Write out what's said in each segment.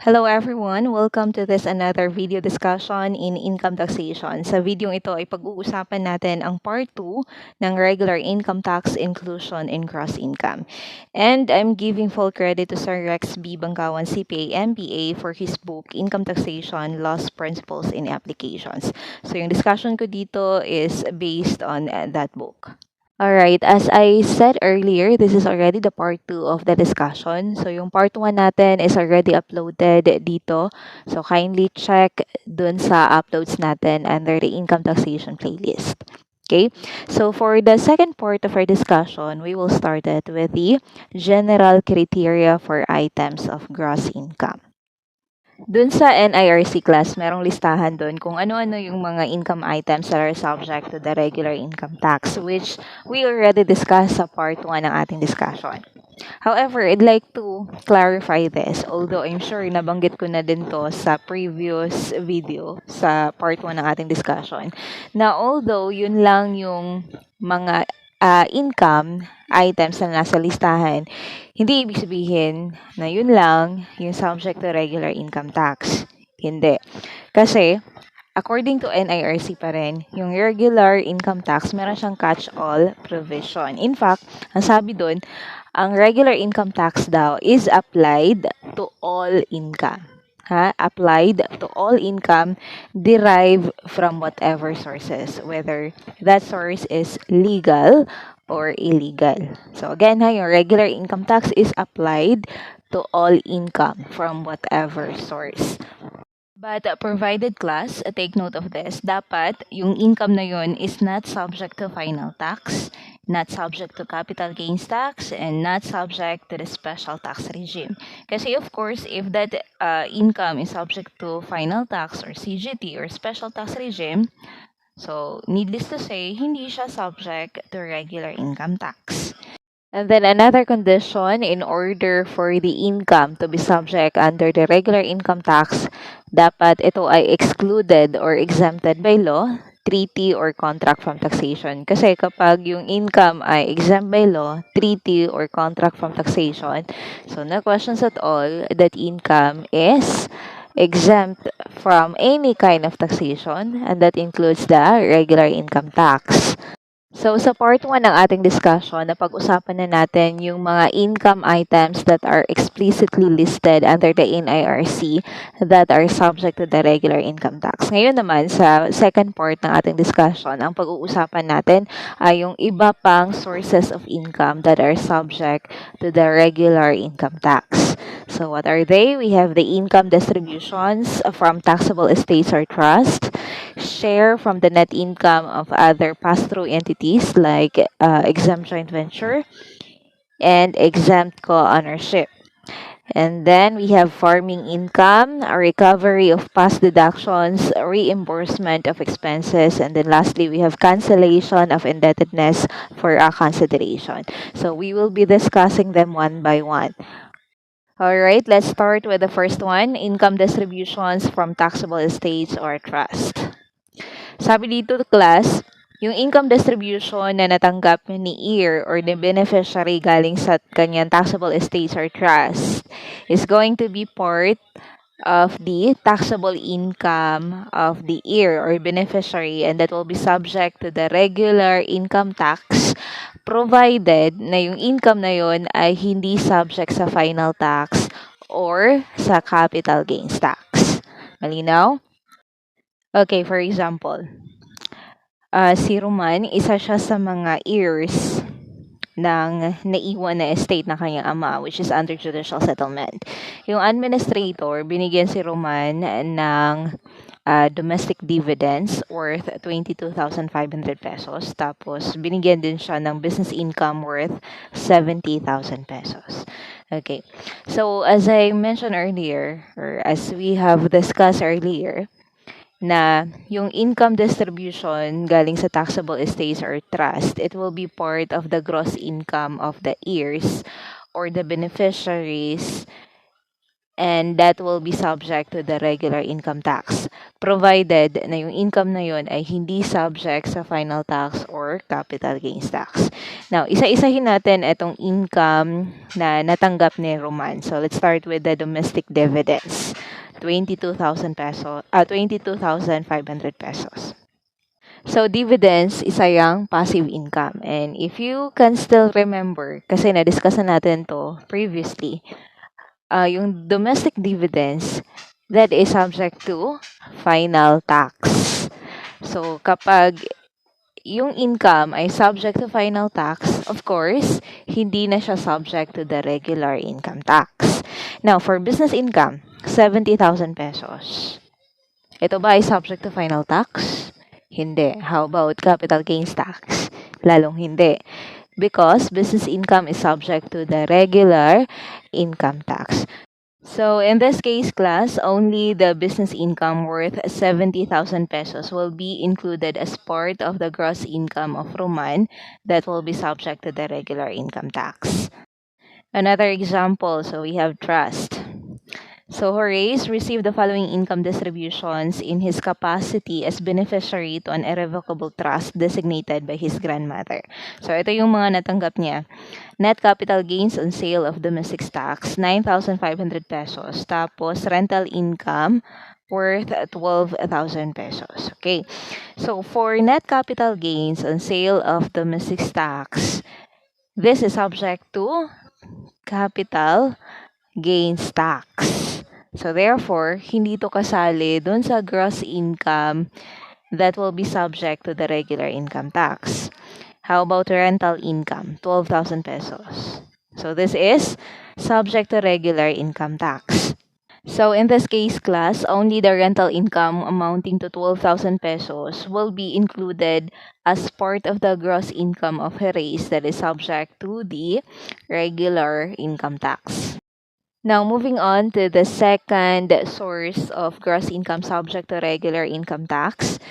Hello everyone! Welcome to this another video discussion in income taxation. Sa video ito ay pag-uusapan natin ang part 2 ng regular income tax inclusion in gross income. And I'm giving full credit to Sir Rex B. Bangkawan CPA MBA for his book Income Taxation Laws Principles in Applications. So yung discussion ko dito is based on that book. Alright, as I said earlier, this is already the part 2 of the discussion. So, yung part 1 natin is already uploaded dito. So, kindly check dun sa uploads natin under the income taxation playlist. Okay, so for the second part of our discussion, we will start it with the general criteria for items of gross income. Dun sa NIRC class, merong listahan dun kung ano-ano yung mga income items that are subject to the regular income tax, which we already discussed sa part 1 ng ating discussion. However, I'd like to clarify this, although I'm sure nabanggit ko na din to sa previous video sa part 1 ng ating discussion, na although yun lang yung mga income items na nasa listahan, hindi ibig sabihin na yun lang yung subject to regular income tax. Hindi. Kasi, according to NIRC pa rin, yung regular income tax, meron siyang catch-all provision. In fact, ang sabi doon, ang regular income tax daw is applied to all income. Applied to all income derived from whatever sources, whether that source is legal or illegal. So again, yung regular income tax is applied to all income from whatever source. But provided class, take note of this, dapat yung income na yun is not subject to final tax, not subject to capital gains tax, and not subject to the special tax regime. Kasi of course, if that income is subject to final tax or CGT or special tax regime, so needless to say, hindi siya subject to regular income tax. And then another condition in order for the income to be subject under the regular income tax, dapat ito ay excluded or exempted by law, treaty or contract from taxation. Kasi kapag yung income ay exempt by law, treaty or contract from taxation, so no questions at all, that income is exempt from any kind of taxation, and that includes the regular income tax. So, sa part 1 ng ating discussion, napag-usapan na natin yung mga income items that are explicitly listed under the NIRC that are subject to the regular income tax. Ngayon naman, sa second part ng ating discussion, ang pag-uusapan natin ay yung iba pang sources of income that are subject to the regular income tax. So, what are they? We have the income distributions from taxable estates or trust, share from the net income of other pass-through entities like exempt joint venture and exempt co-ownership. And then we have farming income, a recovery of past deductions, reimbursement of expenses, and then lastly, we have cancellation of indebtedness for a consideration. So we will be discussing them one by one. All right, let's start with the first one, income distributions from taxable estates or trust. Sabi dito, class, yung income distribution na natanggap ni heir or the beneficiary galing sa kanyang taxable estates or trust is going to be part of the taxable income of the heir or beneficiary, and that will be subject to the regular income tax provided na yung income na yon ay hindi subject sa final tax or sa capital gains tax. Malinaw? Okay, for example, si Roman, isa siya sa mga heirs ng naiwan na estate ng kanyang ama, which is under judicial settlement. Yung administrator, binigyan si Roman ng domestic dividends worth 22,500 pesos. Tapos, binigyan din siya ng business income worth 70,000 pesos. Okay. So, as I mentioned earlier, or as we have discussed earlier, na yung income distribution galing sa taxable estates or trust, it will be part of the gross income of the heirs or the beneficiaries, and that will be subject to the regular income tax, provided na yung income na yun ay hindi subject sa final tax or capital gains tax. Now, isa-isahin natin itong income na natanggap ni Roman. So, let's start with the domestic dividends. 22,000 peso, 22,500 pesos. So, dividends, isa yang passive income. And if you can still remember, kasi na-discuss na natin to previously, yung domestic dividends, that is subject to final tax. So, kapag yung income ay subject to final tax, of course, hindi na siya subject to the regular income tax. Now, for business income, 70,000 pesos. Ito ba ay subject to final tax? Hindi. How about capital gains tax? Lalong hindi. Because business income is subject to the regular income tax. So in this case, class, only the business income worth 70,000 pesos will be included as part of the gross income of Roman that will be subject to the regular income tax. Another example, so we have trust. So Horace received the following income distributions in his capacity as beneficiary to an irrevocable trust designated by his grandmother. So ito yung mga natanggap niya. Net capital gains on sale of domestic stocks, 9,500 pesos. Tapos rental income worth 12,000 pesos. Okay. So for net capital gains on sale of domestic stocks, this is subject to capital gains tax. So therefore, hindi to kasali dun sa gross income that will be subject to the regular income tax. How about rental income? 12,000 pesos. So this is subject to regular income tax. So in this case, class, only the rental income amounting to 12,000 pesos will be included as part of the gross income of Jerez that is subject to the regular income tax. Now, moving on to the second source of gross income subject to regular income tax.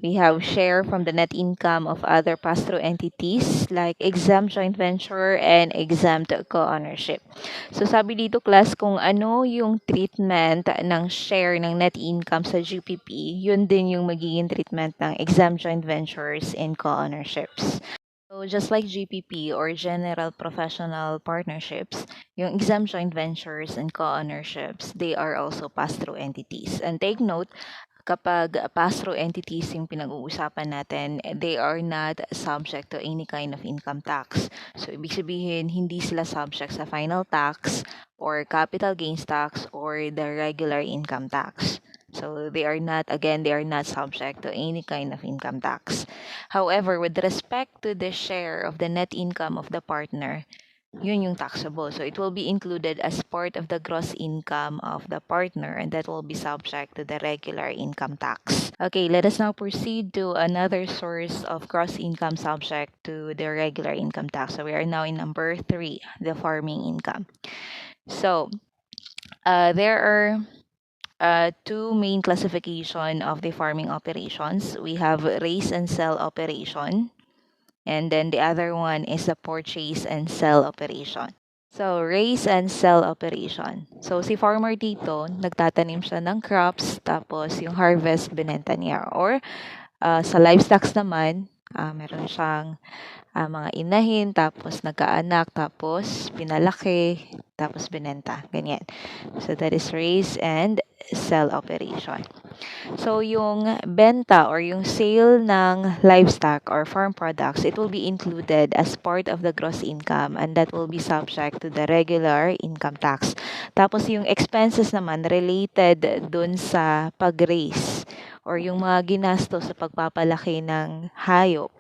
We have share from the net income of other pass-through entities like exempt joint venture and exempt co-ownership. So sabi dito class, kung ano yung treatment ng share ng net income sa GPP, yun din yung magiging treatment ng exempt joint ventures and co-ownerships. So just like GPP or General Professional Partnerships, yung exempt joint ventures and co-ownerships, they are also pass-through entities. And take note, kapag pass-through entities yung pinag-uusapan natin, they are not subject to any kind of income tax. So, ibig sabihin, hindi sila subject sa final tax or capital gains tax or the regular income tax. So, they are not subject to any kind of income tax. However, with respect to the share of the net income of the partner, yun yung taxable. So, it will be included as part of the gross income of the partner and that will be subject to the regular income tax. Okay, let us now proceed to another source of gross income subject to the regular income tax. So, we are now in number 3, the farming income. So, there are two main classification of the farming operations. We have raise and sell operation. And then the other one is the purchase and sell operation. So, raise and sell operation. So, si farmer dito, nagtatanim siya ng crops, tapos yung harvest, binenta niya. Or, sa livestock naman, meron siyang mga inahin, tapos nagkaanak, tapos pinalaki, tapos binenta. Ganyan. So, that is raise and sell operation. So, yung benta or yung sale ng livestock or farm products, it will be included as part of the gross income and that will be subject to the regular income tax. Tapos, yung expenses naman related dun sa pag-raise or yung mga ginastos sa pagpapalaki ng hayop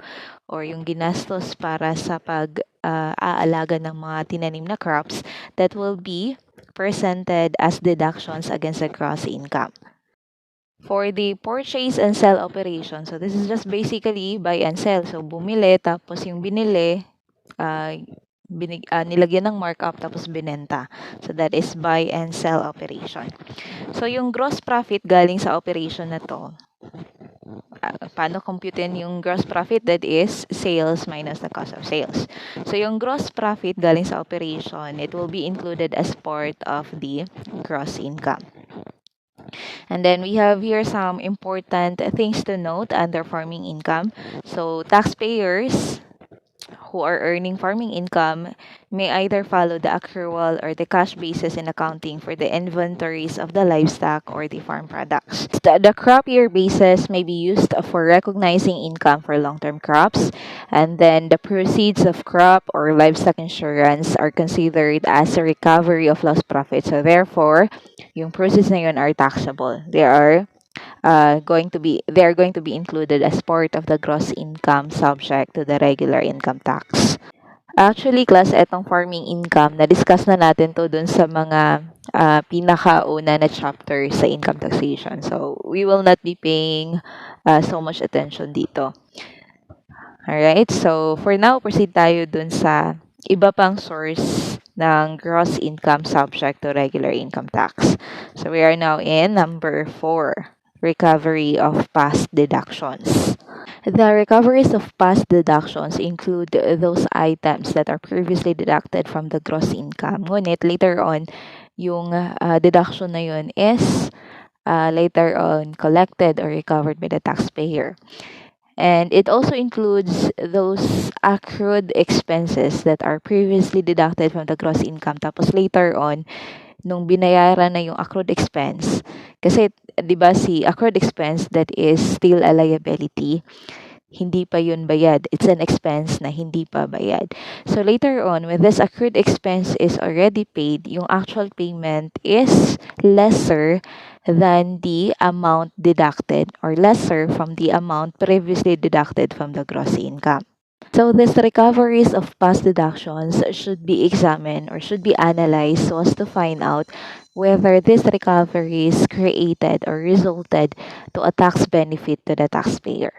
or yung ginastos para sa pag-aalaga ng mga tinanim na crops, that will be presented as deductions against the gross income. For the purchase and sell operation, so this is just basically buy and sell. So, bumili, tapos yung binili, nilagyan ng markup, tapos binenta. So, that is buy and sell operation. So, yung gross profit galing sa operation na to, paano computein yung gross profit? That is sales minus the cost of sales. So, yung gross profit galing sa operation, it will be included as part of the gross income. And then we have here some important things to note under farming income. So, taxpayers who are earning farming income may either follow the accrual or the cash basis in accounting for the inventories of the livestock or the farm products. The crop year basis may be used for recognizing income for long-term crops, and then the proceeds of crop or livestock insurance are considered as a recovery of lost profits. So therefore, yung proceeds na yun are taxable. They are going to be included as part of the gross income subject to the regular income tax. Actually, class, etong farming income, na-discuss na natin to dun sa mga pinakauna na chapter sa income taxation. So, we will not be paying so much attention dito. Alright, so for now, proceed tayo dun sa iba pang source ng gross income subject to regular income tax. So, we are now in number 4, recovery of past deductions. The recoveries of past deductions include those items that are previously deducted from the gross income. Ngunit later on, yung deduction na yun is later on collected or recovered by the taxpayer. And it also includes those accrued expenses that are previously deducted from the gross income. Tapos later on, nung binayaran na yung accrued expense, kasi 'di ba si accrued expense that is still a liability, hindi pa yun bayad. It's an expense na hindi pa bayad. So later on, when this accrued expense is already paid, yung actual payment is lesser than the amount deducted or lesser from the amount previously deducted from the gross income. So these recoveries of past deductions should be examined or should be analyzed so as to find out whether these recoveries created or resulted to a tax benefit to the taxpayer.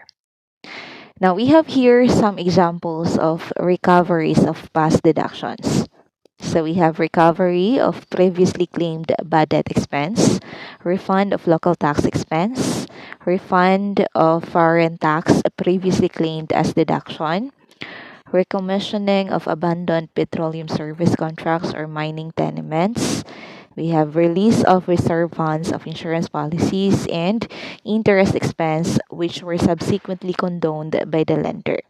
Now we have here some examples of recoveries of past deductions. So we have recovery of previously claimed bad debt expense, refund of local tax expense, refund of foreign tax previously claimed as deduction, recommissioning of abandoned petroleum service contracts or mining tenements. We have release of reserve funds of insurance policies and interest expense which were subsequently condoned by the lender.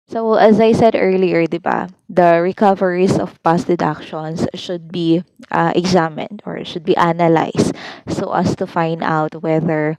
So as I said earlier, di ba, the recoveries of past deductions should be examined or should be analyzed so as to find out whether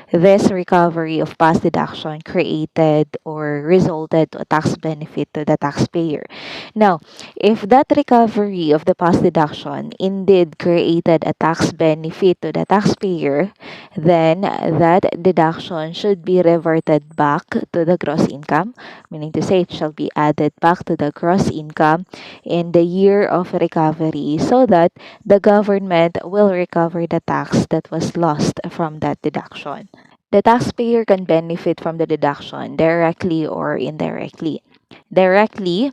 this recovery of past deduction created or resulted to a tax benefit to the taxpayer. Now, if that recovery of the past deduction indeed created a tax benefit to the taxpayer, then that deduction should be reverted back to the gross income, meaning to say it shall be added back to the gross income in the year of recovery so that the government will recover the tax that was lost from that deduction. The taxpayer can benefit from the deduction directly or indirectly. Directly,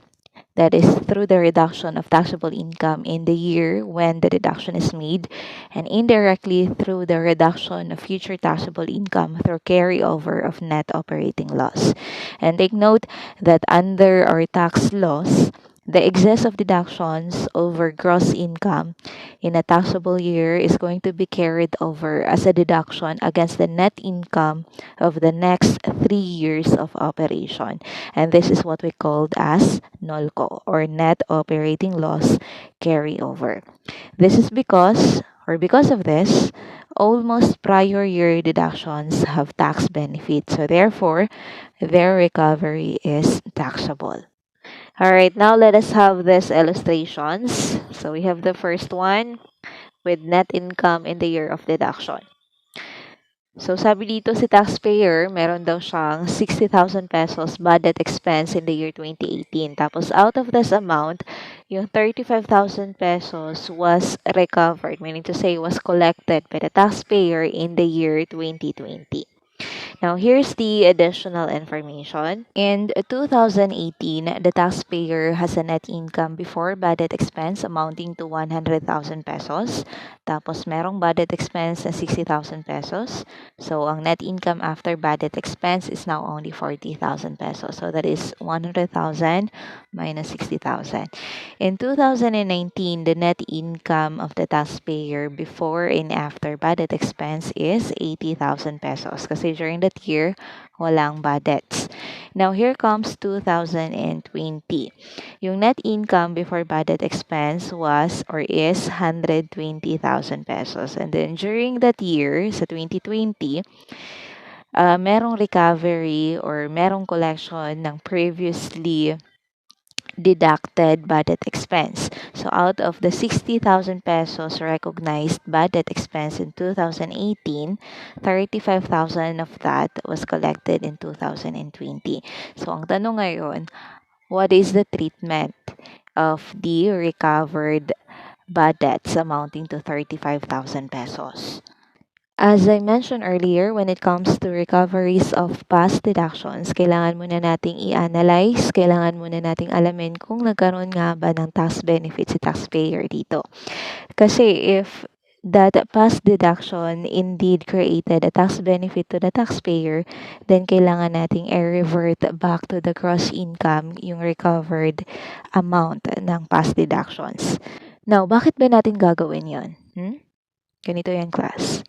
that is through the reduction of taxable income in the year when the deduction is made, and indirectly through the reduction of future taxable income through carryover of net operating loss. And take note that under our tax laws, the excess of deductions over gross income in a taxable year is going to be carried over as a deduction against the net income of the next 3 years of operation. And this is what we called as Nolco or net operating loss carryover. This is because of this, almost prior year deductions have tax benefits. So therefore, their recovery is taxable. All right, now let us have these illustrations. So we have the first one with net income in the year of deduction. So sabi dito si taxpayer, meron daw siyang 60,000 pesos budget expense in the year 2018. Tapos out of this amount, yung 35,000 pesos was recovered, meaning to say was collected by the taxpayer in the year 2020. Now, here's the additional information. In 2018, the taxpayer has a net income before budget expense amounting to 100,000 pesos. Tapos, merong budget expense na 60,000 pesos. So, ang net income after budget expense is now only 40,000 pesos. So, that is 100,000 minus 60,000. In 2019, the net income of the taxpayer before and after budget expense is 80,000 pesos. Kasi during that year, walang bad debts. Now, here comes 2020. Yung net income before bad debt expense was or is 120,000 pesos. And then during that year, sa 2020, merong recovery or merong collection ng previously deducted bad debt expense. So out of the 60,000 pesos recognized bad debt expense in 2018, 35,000 of that was collected in 2020. So ang tanong ngayon, what is the treatment of the recovered bad debts amounting to 35,000 pesos? As I mentioned earlier, when it comes to recoveries of past deductions, kailangan muna nating i-analyze, kailangan muna nating alamin kung nagkaroon nga ba ng tax benefit si taxpayer dito. Kasi if that past deduction indeed created a tax benefit to the taxpayer, then kailangan nating i-revert back to the gross income yung recovered amount ng past deductions. Now, bakit ba natin gagawin yon? Ganito yan, class.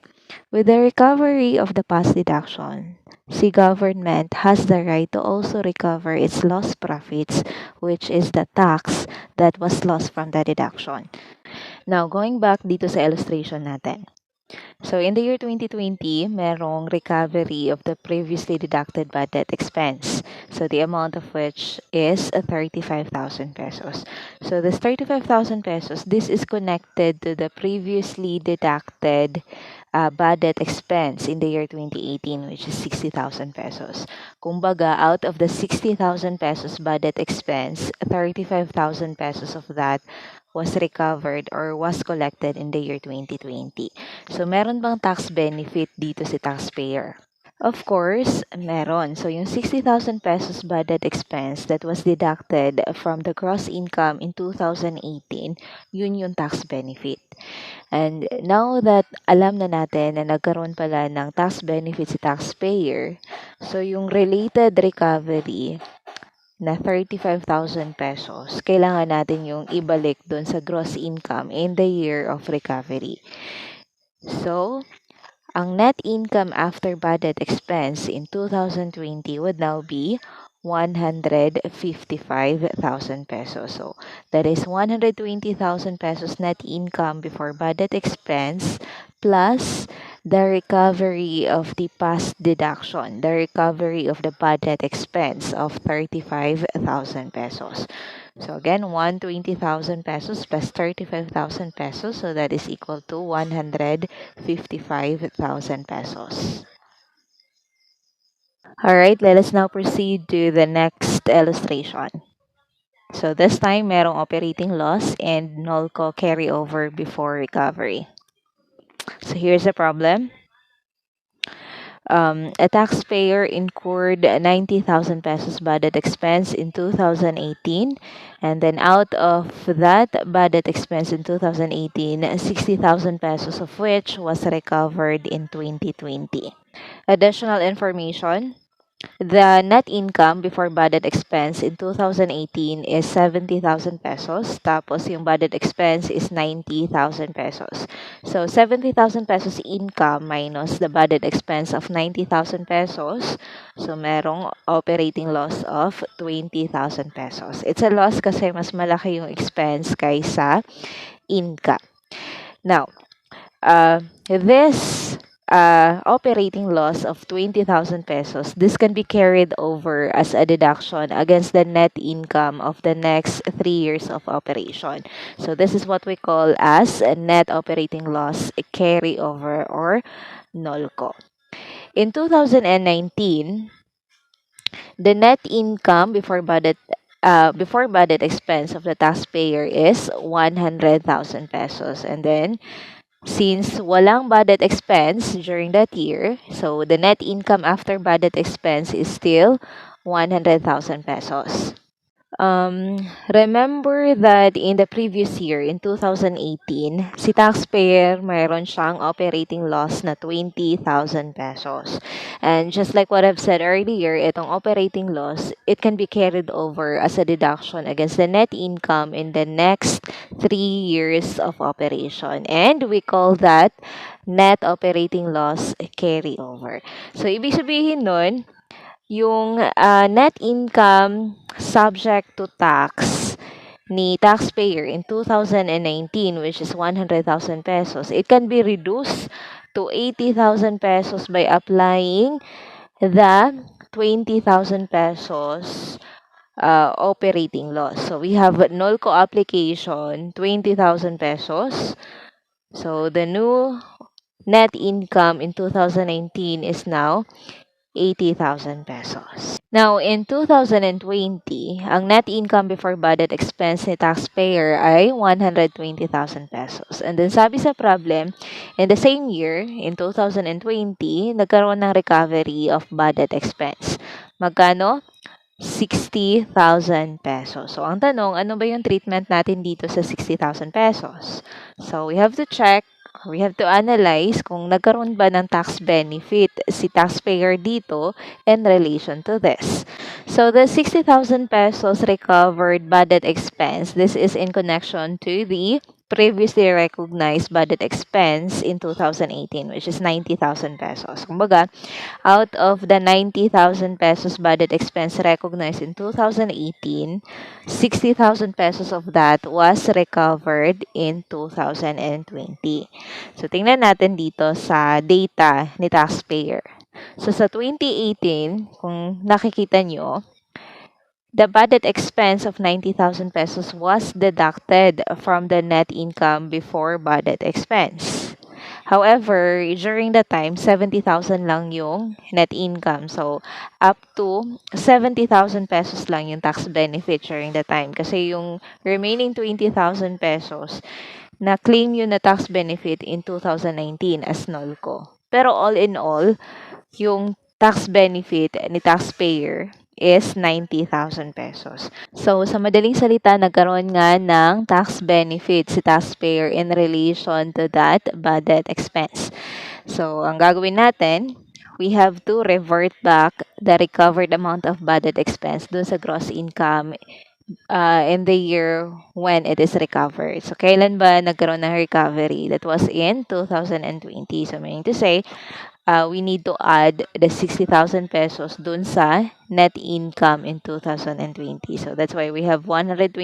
With the recovery of the past deduction, the government has the right to also recover its lost profits, which is the tax that was lost from the deduction. Now, going back dito sa illustration natin. So, in the year 2020, merong recovery of the previously deducted bad debt expense. So, the amount of which is 35,000 pesos. So, this 35,000 pesos, this is connected to the previously deducted bad debt expense in the year 2018, which is 60,000 pesos. Kumbaga, out of the 60,000 pesos bad debt expense, 35,000 pesos of that was recovered or was collected in the year 2020. So, meron bang tax benefit dito si taxpayer? Of course, meron. So, yung 60,000 pesos bad debt expense that was deducted from the gross income in 2018, yun yung tax benefit. And now that alam na natin na nagkaroon pala ng tax benefit si taxpayer, so yung related recovery na 35,000 pesos, kailangan natin yung ibalik doon sa gross income in the year of recovery. So, ang net income after bad debt expense in 2020 would now be 155,000 pesos. So, that is 120,000 pesos net income before bad debt expense plus the recovery of the past deduction, the recovery of the bad debt expense of 35,000 pesos. So again, 120,000 pesos plus 35,000 pesos. So that is equal to 155,000 pesos. All right, let us now proceed to the next illustration. So this time, merong operating loss and Nolco carryover before recovery. So here's the problem. A taxpayer incurred 90,000 pesos bad debt expense in 2018, and then out of that bad debt expense in 2018, 60,000 pesos of which was recovered in 2020. Additional information. The net income before budget expense in 2018 is 70,000 pesos. Tapos yung budget expense is 90,000 pesos. So 70,000 pesos income minus the budget expense of 90,000 pesos. So merong operating loss of 20,000 pesos. It's a loss kasi mas malaki yung expense kaysa income. Now, this operating loss of 20,000 pesos, this can be carried over as a deduction against the net income of the next 3 years of operation. So this is what we call as a net operating loss carryover or Nolco. In 2019, the net income before budget expense of the taxpayer is 100,000 pesos, and then since walang budget expense during that year, so the net income after budget expense is still 100,000 pesos. Remember that in the previous year, in 2018, si taxpayer mayroon siyang operating loss na 20,000 pesos. And just like what I've said earlier, itong operating loss, it can be carried over as a deduction against the net income in the next 3 years of operation. And we call that net operating loss carryover. So, ibig sabihin nun, yung net income subject to tax ni taxpayer in 2019, which is 100,000 pesos, it can be reduced to 80,000 pesos by applying the 20,000 pesos operating loss. So we have Nolco application, 20,000 pesos. So the new net income in 2019 is now 80,000 pesos. Now, in 2020, ang net income before budget expense ni taxpayer ay 120,000 pesos. And then sabi sa problem, in the same year, in 2020, nagkaroon ng recovery of budget expense. Magkano? 60,000 pesos. So, ang tanong, ano ba yung treatment natin dito sa 60,000 pesos? So, we have to check, we have to analyze kung nagkaroon ba ng tax benefit si taxpayer dito in relation to this. So, the 60,000 pesos recovered budget expense, this is in connection to the previously recognized budget expense in 2018, which is 90,000 pesos. Kumbaga, out of the 90,000 pesos budget expense recognized in 2018, 60,000 pesos of that was recovered in 2020. So, tingnan natin dito sa data ni taxpayer. So, sa 2018, kung nakikita nyo, the budget expense of 90,000 pesos was deducted from the net income before budget expense. However, during that time, 70,000 lang yung net income. So, up to 70,000 pesos lang yung tax benefit during the time. Kasi yung remaining 20,000 pesos, na-claim yun na tax benefit in 2019 as Nolco. Pero all in all, yung tax benefit ni taxpayer is 90,000 pesos. So, sa madaling salita, nagkaroon nga ng tax benefit si taxpayer in relation to that budget expense. So, ang gagawin natin, we have to revert back the recovered amount of budget expense dun sa gross income in the year when it is recovered. So, kailan ba nagkaroon ng recovery? That was in 2020. So, meaning to say, we need to add the 60,000 pesos dun sa net income in 2020. So, that's why we have 120,000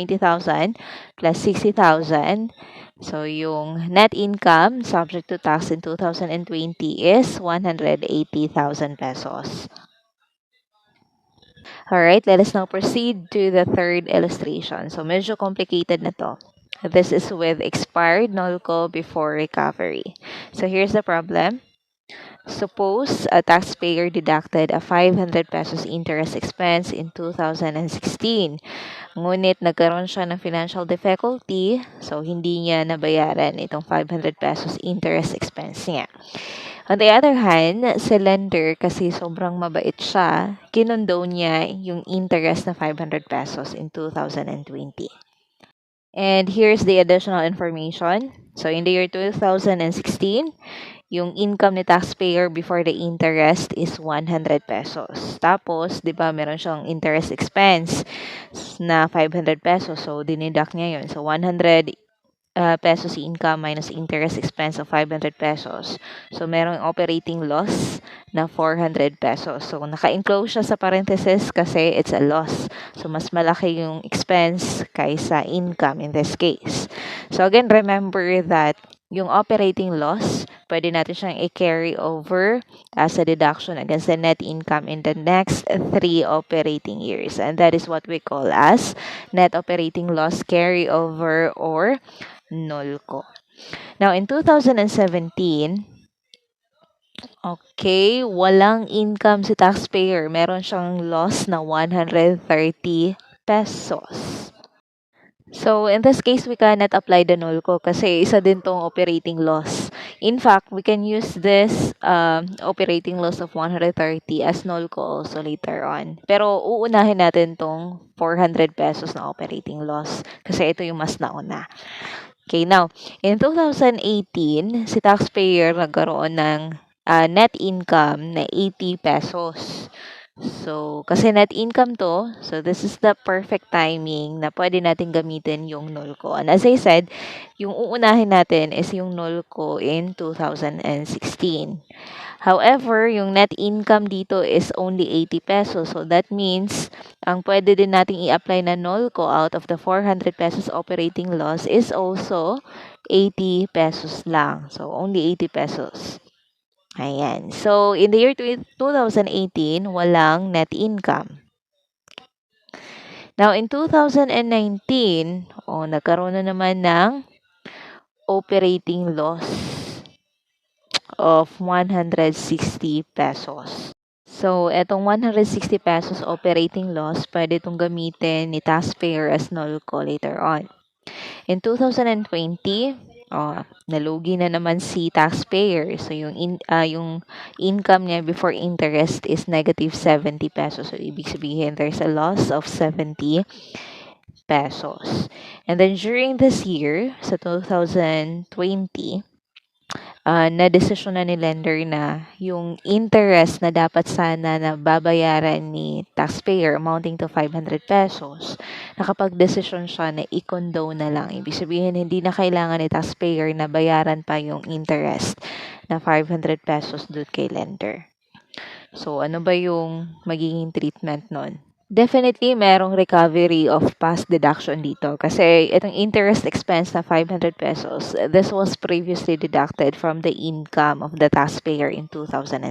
plus 60,000. So, yung net income subject to tax in 2020 is 180,000 pesos. Alright, let us now proceed to the third illustration. So, medyo complicated na to. This is with expired Nolco before recovery. So, here's the problem. Suppose a taxpayer deducted a 500 pesos interest expense in 2016. Ngunit nagkaroon siya ng financial difficulty, so hindi niya nabayaran itong 500 pesos interest expense niya. On the other hand, si lender, kasi sobrang mabait siya, kinundo niya yung interest na 500 pesos in 2020. And here's the additional information. So, in the year 2016, yung income ni taxpayer before the interest is 100 pesos. Tapos, di ba, meron siyang interest expense na 500 pesos. So, dinidak niya yun. So, 100 pesos income minus interest expense of 500 pesos. So, merong operating loss na 400 pesos. So, naka-enclose siya sa parenthesis kasi it's a loss. So, mas malaki yung expense kaysa income in this case. So, again, remember that yung operating loss, pwede natin siyang i-carry over as a deduction against the net income in the next 3 operating years. And that is what we call as net operating loss carryover or Nolco. Now, in 2017, okay, walang income si taxpayer. Meron siyang loss na 130 pesos. So, in this case, we cannot apply the Nolco kasi isa din tong operating loss In fact, we can use this operating loss of 130 as Nolco also later on. Pero uunahin natin tong 400 pesos na operating loss kasi ito yung mas nauna. Okay, now, in 2018, si taxpayer nagkaroon ng net income na 80 pesos. So, kasi net income to, so this is the perfect timing na pwede natin gamitin yung Nolco. And as I said, yung uunahin natin is yung Nolco in 2016. However, yung net income dito is only 80 pesos. So, that means, ang pwede din nating i-apply na Nolco out of the 400 pesos operating loss is also 80 pesos lang. So, only 80 pesos. Ayan. So, in the year 2018, walang net income. Now, in 2019, nagkaroon na naman ng operating loss of 160 pesos. So, etong 160 pesos operating loss, pwede itong gamitin ni taxpayer as Nolco later on. In 2020, nalugi na naman si taxpayer. So, yung income niya before interest is negative 70 pesos. So, ibig sabihin, there's a loss of 70 pesos. And then, during this year, sa 2020, na-desisyon na ni lender na yung interest na dapat sana na babayaran ni taxpayer amounting to 500 pesos, nakapag-desisyon siya na i-condone na lang. Ibig sabihin, hindi na kailangan ni taxpayer na bayaran pa yung interest na 500 pesos doon kay lender. So, ano ba yung magiging treatment nun? Definitely, merong recovery of past deduction dito. Kasi itong interest expense na 500 pesos, this was previously deducted from the income of the taxpayer in 2016.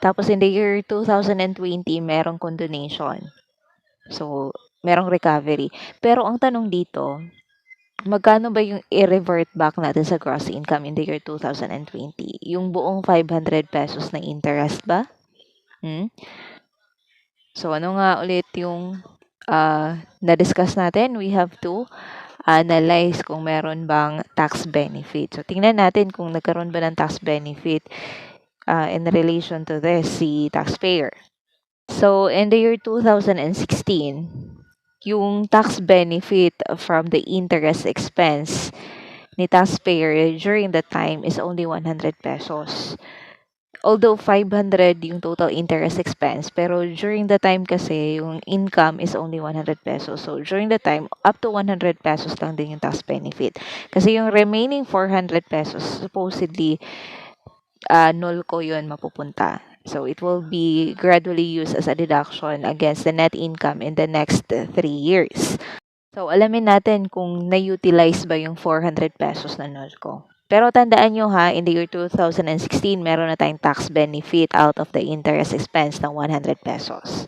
Tapos in the year 2020, merong condonation. So, merong recovery. Pero ang tanong dito, magkano ba yung i-revert back natin sa gross income in the year 2020? Yung buong 500 pesos na interest ba? So, ano nga ulit yung na-discuss natin? We have to analyze kung meron bang tax benefit. So, tingnan natin kung nagkaroon ba ng tax benefit in relation to this, si taxpayer. So, in the year 2016, yung tax benefit from the interest expense ni taxpayer during that time is only 100 pesos. Although 500 yung total interest expense, pero during the time kasi, yung income is only 100 pesos. So, during the time, up to 100 pesos lang din yung tax benefit. Kasi yung remaining 400 pesos, supposedly, Nolco yun mapupunta. So, it will be gradually used as a deduction against the net income in the next 3 years. So, alamin natin kung na-utilize ba yung 400 pesos na Nolco. Pero tandaan nyo ha, in the year 2016, meron na tayong tax benefit out of the interest expense ng 100 pesos.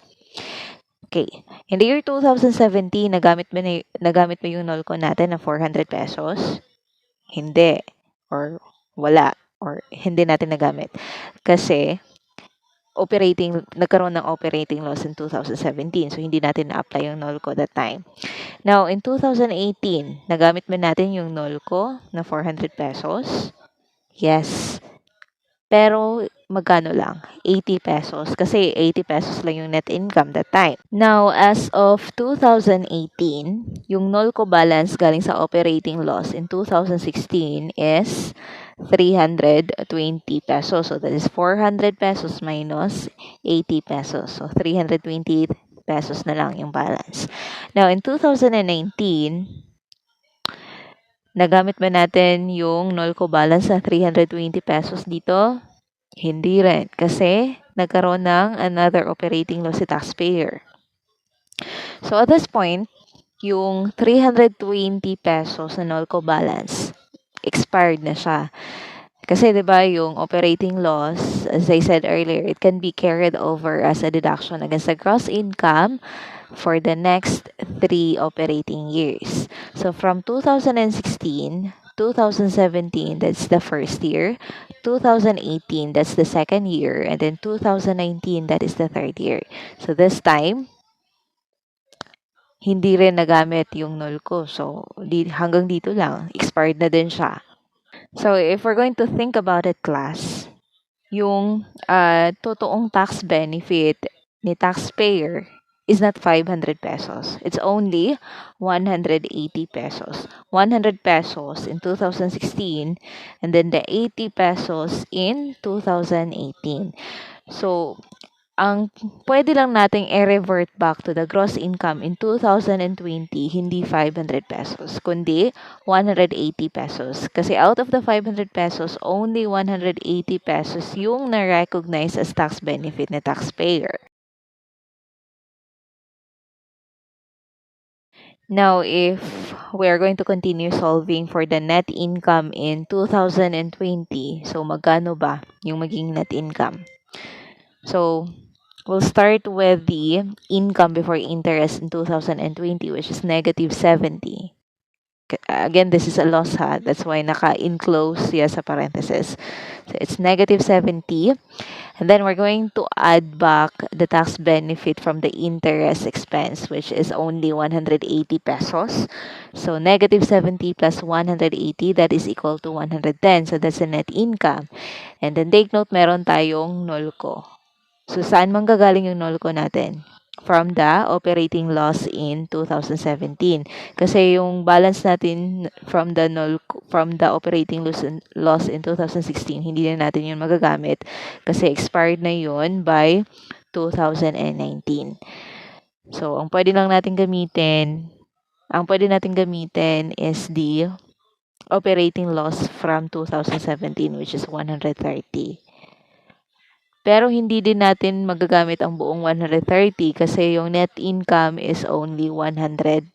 Okay. In the year 2017, nagamit mo yung Nolco natin na 400 pesos? Hindi. Or wala. Or hindi natin nagamit. Kasi, nagkaroon ng operating loss in 2017. So, hindi natin na-apply yung Nolco that time. Now, in 2018, nagamit ba natin yung Nolco na 400 pesos? Yes. Pero, magkano lang? 80 pesos. Kasi 80 pesos lang yung net income that time. Now, as of 2018, yung Nolco balance galing sa operating loss in 2016 is 320 pesos. So, that is 400 pesos minus 80 pesos. So, 320 pesos na lang yung balance. Now, in 2019, nagamit ba natin yung Nolco balance na 320 pesos dito? Hindi rin. Kasi, nagkaroon ng another operating loss si taxpayer. So, at this point, yung 320 pesos na Nolco balance, expired na siya. Kasi 'di ba yung operating loss, as I said earlier, it can be carried over as a deduction against the gross income for the next 3 operating years. So from 2016, 2017, that's the first year, 2018, that's the second year, and then 2019, that is the third year. So this time, hindi rin nagamit yung Nolco. So hanggang dito lang, expired na din siya. So if we're going to think about it, class, yung totoong tax benefit ni taxpayer is not 500 pesos. It's only 180 pesos. 100 pesos in 2016 and then the 80 pesos in 2018. So, ang pwede lang nating i-revert back to the gross income in 2020, hindi 500 pesos, kundi 180 pesos. Kasi out of the 500 pesos, only 180 pesos yung na-recognize as tax benefit na taxpayer. Now, if we are going to continue solving for the net income in 2020, so magkano ba yung maging net income? So, we'll start with the income before interest in 2020, which is negative 70. Again, this is a loss ha. That's why naka-enclose siya sa parentheses. So, it's negative 70. And then we're going to add back the tax benefit from the interest expense, which is only 180 pesos. So, negative 70 plus 180, that is equal to 110. So, that's the net income. And then take note, meron tayong Nolco. So, saan manggagaling yung Nolco natin? From the operating loss in 2017. Kasi yung balance natin from the Nolco, from the operating loss in 2016, hindi na natin yun magagamit kasi expired na yun by 2019. So, ang pwede natin gamitin is the operating loss from 2017, which is 130. Pero hindi din natin magagamit ang buong 130 kasi yung net income is only 110.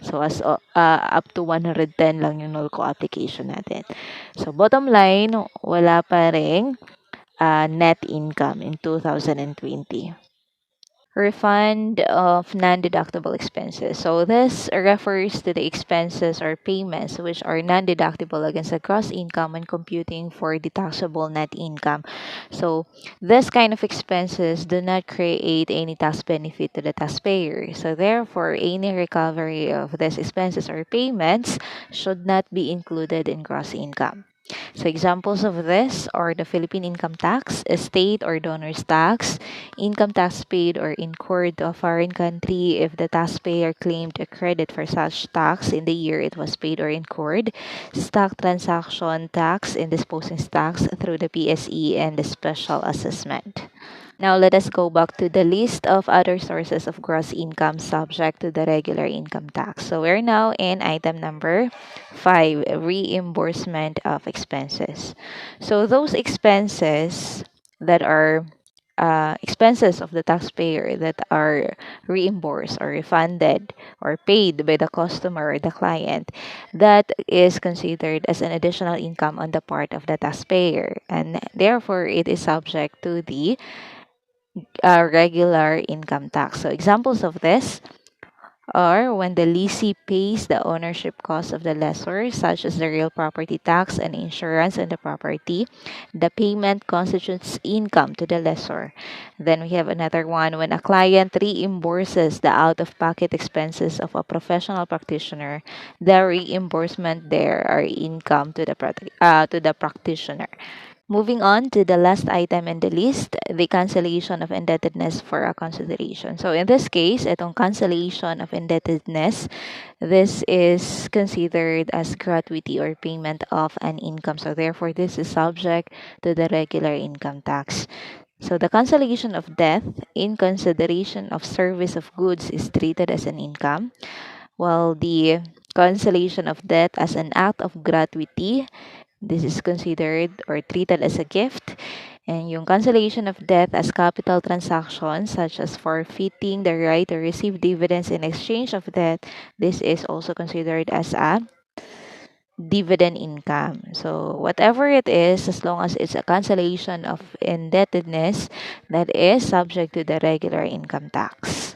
So up to 110 lang yung Nolco application natin. So bottom line, wala pa ring net income in 2020. Refund of non-deductible expenses. So this refers to the expenses or payments which are non-deductible against the gross income when computing for the taxable net income. So this kind of expenses do not create any tax benefit to the taxpayer. So therefore, any recovery of these expenses or payments should not be included in gross income. So examples of this are the Philippine income tax, estate or donor's tax, income tax paid or incurred to a foreign country if the taxpayer claimed a credit for such tax in the year it was paid or incurred, stock transaction tax and disposing tax through the PSE and the special assessment. Now let us go back to the list of other sources of gross income subject to the regular income tax. So we're now in item number 5, reimbursement of expenses. So those expenses that are expenses of the taxpayer that are reimbursed or refunded or paid by the customer or the client, that is considered as an additional income on the part of the taxpayer, and therefore it is subject to the regular income tax. So examples of this are when the lessee pays the ownership cost of the lessor, such as the real property tax and insurance on the property. The payment constitutes income to the lessor. Then we have another one when a client reimburses the out-of-pocket expenses of a professional practitioner. The reimbursement there are income to the practitioner. Moving on to the last item in the list, the cancellation of indebtedness for a consideration. So in this case, itong cancellation of indebtedness, this is considered as gratuity or payment of an income. So therefore, this is subject to the regular income tax. So the cancellation of debt in consideration of service of goods is treated as an income, while the cancellation of debt as an act of gratuity, this is considered or treated as a gift. And yung cancellation of debt as capital transactions, such as forfeiting the right to receive dividends in exchange of debt, this is also considered as a dividend income. So whatever it is, as long as it's a cancellation of indebtedness, that is subject to the regular income tax.